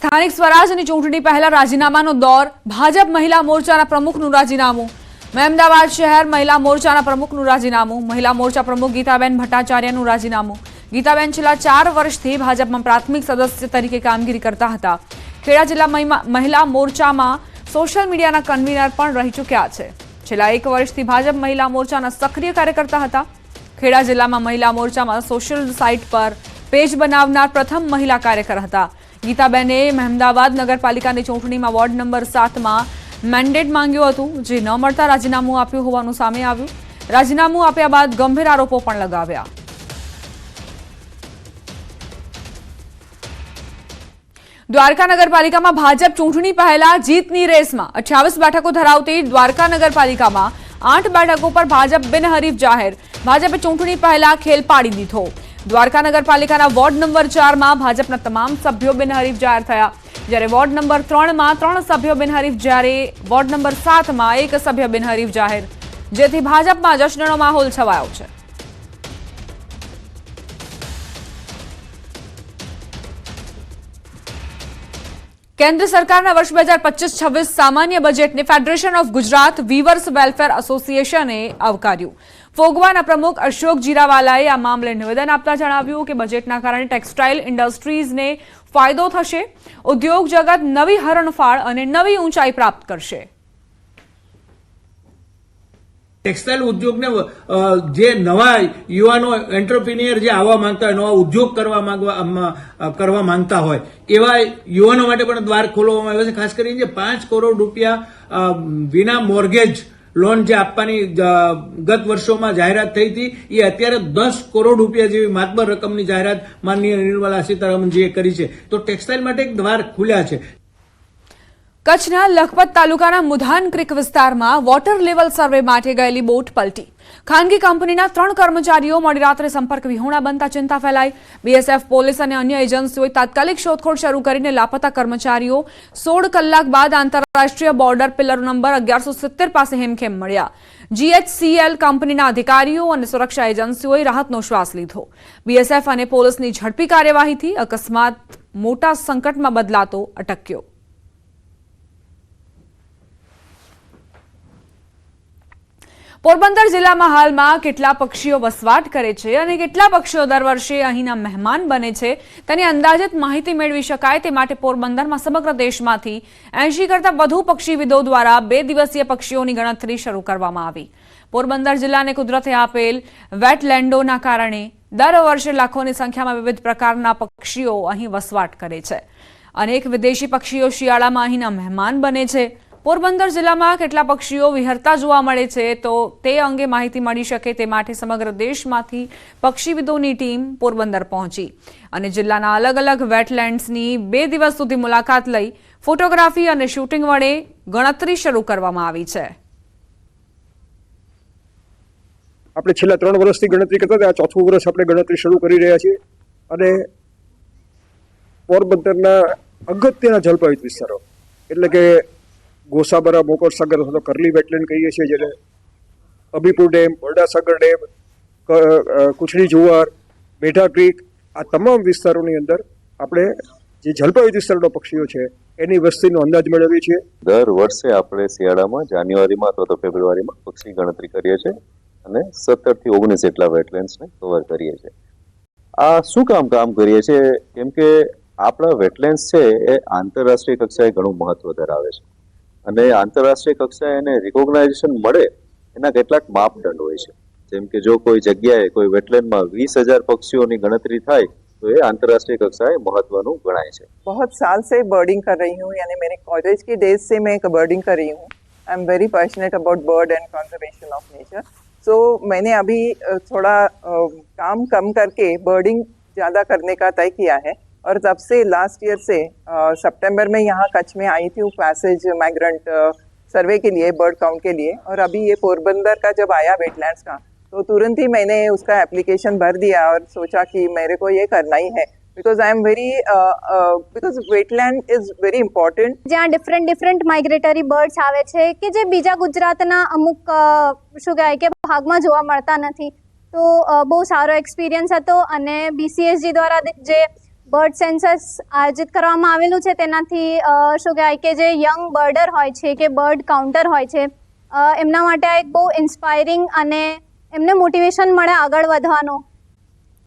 સ્થાનિક સ્વરાજની ચૂંટણી પહેલા રાજીનામાનો દોર ભાજપ મહિલા મોરચાના પ્રમુખનું રાજીનામું અમદાવાદ શહેર મહિલા મોરચાના પ્રમુખનું રાજીનામું મહિલા મોરચા પ્રમુખ ગીતાબેન ભટ્ટાચાર્યનું રાજીનામું ગીતાબેન છેલ્લા 4 વર્ષથી ભાજપમાં પ્રાથમિક સદસ્ય તરીકે કામગીરી કરતા હતા ખેડા જિલ્લા મહિલા મોરચામાં સોશિયલ મીડિયાના કન્વીનર પણ રહી ચૂક્યા છે છેલ્લા 1 વર્ષથી ભાજપ મહિલા મોરચાના સક્રિય કાર્યકર્તા હતા ખેડા જિલ્લામાં મહિલા મોરચામાં સોશિયલ સાઇટ પર પેજ બનાવનાર પ્રથમ મહિલા કાર્યકર હતા ગીતાબેને અમદાવાદ નગરપાલિકાની ચૂંટણીમાં વોર્ડ નંબર 7 માં મેન્ડેટ માંગ્યું હતું જે ન મળતા રાજીનામું આપ્યું હોવાનું સામે આવ્યું રાજીનામું આપ્યા બાદ ગંભીર આરોપો પણ લગાવ્યા દ્વારકા નગરપાલિકામાં ભાજપ ચૂંટણી પહેલા જીતની રેસમાં 28 બેઠકો ધરાવતી દ્વારકા નગરપાલિકામાં 8 બેઠકો પર ભાજપ બિનહરીફ જાહેર ભાજપે ચૂંટણી પહેલા ખેલ પાડી દીધો દ્વારકા નગરપાલિકાના વોર્ડ નંબર 4 માં ભાજપના તમામ સભ્યો બિનહરીફ જાહેર થયા જ્યારે વોર્ડ નંબર 3 માં 3 સભ્યો બિનહરીફ જ્યારે વોર્ડ નંબર 7 માં 1 સભ્ય બિનહરીફ જાહેર જેથી ભાજપમાં જશ્નનો માહોલ છવાયો છે કેન્દ્ર સરકારના વર્ષ 2025-26 સામાન્ય બજેટને federation of Gujarat weavers welfare એસોસિએશને આવકાર્યું ફોગવાના પ્રમુખ અશોક જીરાવાલાએ આ મામલે નિવેદન આપતા જણાવ્યું કે બજેટના કારણે ટેક્સટાઇલ ઇન્ડસ્ટ્રીઝને ફાયદો થશે ઉદ્યોગ જગત નવી હરણફાળ અને નવી ઊંચાઈ પ્રાપ્ત કરશે ટેક્સટાઇલ ઉદ્યોગને જે નવા યુવાનો એન્ટરપ્રિન્યોર જે આવવા માંગતા હોય નવા ઉદ્યોગ કરવા માંગતા હોય એવા યુવાનો માટે પણ દ્વાર ખોલવામાં આવ્યો છે ખાસ કરીને જે 5 કરોડ રૂપિયા વિના મોર્ગેજ લોન જે આપવાની ગત વર્ષોમાં જાહેરાત થઈ હતી એ અત્યારે 10 કરોડ રૂપિયા જેવી માતબર રકમની જાહેરાત માનનીય નિર્મલા સીતારામનજીએ કરી છે તો ટેક્સટાઇલ માટે એક દ્વાર ખુલ્યા છે કચ્છના લખપત તાલુકાના મુધાન ક્રીક વિસ્તારમાં વોટર લેવલ સર્વે માટે ગયેલી બોટ પલટી ખાનગી કંપનીના 3 કર્મચારીઓ મોડી રાત્રે સંપર્ક વિહોણા બનતા ચિંતા ફેલાઈ બીએસએફ પોલીસ અને અન્ય એજન્સીઓએ તાત્કાલિક શોધખોળ શરૂ કરીને લાપતા કર્મચારીઓ 16 કલાક બાદ આંતરરાષ્ટ્રીય બોર્ડર પિલર નંબર 1170 પાસે હેમખેમ મળ્યા જીએચસીએલ કંપનીના અધિકારીઓ અને સુરક્ષા એજન્સીઓએ રાહતનો શ્વાસ લીધો બીએસએફ અને પોલીસની ઝડપી કાર્યવાહીથી અકસ્માત મોટા સંકટમાં બદલાતો અટક્યો પોરબંદર જિલ્લામાં હાલમાં કેટલા પક્ષીઓ વસવાટ કરે છે અને કેટલા પક્ષીઓ દર વર્ષે અહીંના મહેમાન બને છે તેની અંદાજિત માહિતી મેળવી શકાય તે માટે પોરબંદરમાં સમગ્ર દેશમાંથી 80 કરતાં વધુ પક્ષીવિદો દ્વારા 2 દિવસીય પક્ષીઓની ગણતરી શરૂ કરવામાં આવી પોરબંદર જિલ્લાને કુદરતે આપેલ વેટલેન્ડોના કારણે દર વર્ષે લાખોની સંખ્યામાં વિવિધ પ્રકારના પક્ષીઓ અહીં વસવાટ કરે છે અનેક વિદેશી પક્ષીઓ શિયાળામાં અહીંના મહેમાન બને છે પોરબંદર જિલ્લામાં કેટલા પક્ષીઓ વિહરતા જોવા મળે છે તો તે અંગે માહિતી મળી શકે તે માટે સમગ્ર દેશમાંથી પક્ષીવિદોની ટીમ પોરબંદર પહોંચી અને જિલ્લાના અલગ અલગ વેટલેન્ડ્સની 2 દિવસ સુધી મુલાકાત લઈ ફોટોગ્રાફી અને શૂટિંગ વડે ગણતરી શરૂ કરવામાં આવી છે આપણે છેલ્લા 3 વર્ષથી ગણતરી કરતા હતા આ ચોથું વર્ષ આપણે ગણતરી શરૂ કરી રહ્યા છીએ અને પોરબંદરના અગત્યના જલપાવિત વિસ્તારો એટલે કે ગોસાબરા મોકોરસાગર અથવા કરલી વેટલેન્ડ કહીએ છીએ જેને અબીપુર ડેમ બરડાસાગર ડેમ કુછડી જુવાર મેઢા ક્રીક આ તમામ વિસ્તારોની અંદર આપણે જે જલપાવિત વિસ્તારના પક્ષીઓ છે એની વસ્તીનો અંદાજ મેળવીએ છીએ દર વર્ષે આપણે શિયાળામાં જાન્યુઆરીમાં અથવા તો ફેબ્રુઆરીમાં પક્ષી ગણતરી કરીએ છીએ અને 17 થી 19 જેટલા વેટલેન્ડ્સને કવર કરીએ છીએ આ શું કામ કરીએ છીએ કેમ કે આપણા વેટલેન્ડ્સ છે એ આંતરરાષ્ટ્રીય કક્ષાએ ઘણું મહત્વ ધરાવે છે અને આંતરરાષ્ટ્રીય કક્ષાએ એને રિકોગ્નાઇઝેશન મળે એના કેટલાક માપદંડ હોય છે જેમ કે જો કોઈ જગ્યાએ કોઈ વેટલેન્ડમાં 20,000 पक्षियों की गणतरी થાય तो ये अंतर्राष्ट्रीय कक्षाए महत्वનું गणाय છે बहुत साल से बर्डिंग कर रही हूँ यानी मेरे कॉलेज के डेज से मैं बर्डिंग कर रही हूँ आई am very passionate about bird and conservation of nature so मैंने अभी थोड़ा काम कम करके बर्डिंग ज़्यादा करने का तय किया है और तब से लास्ट ईयर से सितंबर में यहाँ कच्छ में आई थी पैसेज माइग्रेंट सर्वे के लिए बर्ड काउंट के लिए और अभी ये पोरबंदर का जब आया वेटलैंड्स का तो तुरंत ही मैंने उसका एप्लीकेशन भर दिया और सोचा कि मेरे को ये करना ही है because I am very because wetland is very important જ્યાં ડિફરન્ટ માઇગ્રેટરી બર્ડ્સ આવે છે કે જે બીજા ગુજરાતના અમુક શું કહેવાય કે ભાગમાં જોવા મળતા નથી તો બહુ સારો એક્સપિરિયન્સ હતો અને બીસીએસજી દ્વારા જે બર્ડ સેન્સસ આયોજિત કરવામાં આવેલું છે તેનાથી શું કહેવાય કે જે યંગ બર્ડર હોય છે કે બર્ડ કાઉન્ટર હોય છે એમના માટે આ એક બહુ ઇન્સ્પાયરિંગ અને એમને મોટિવેશન મળે આગળ વધવાનો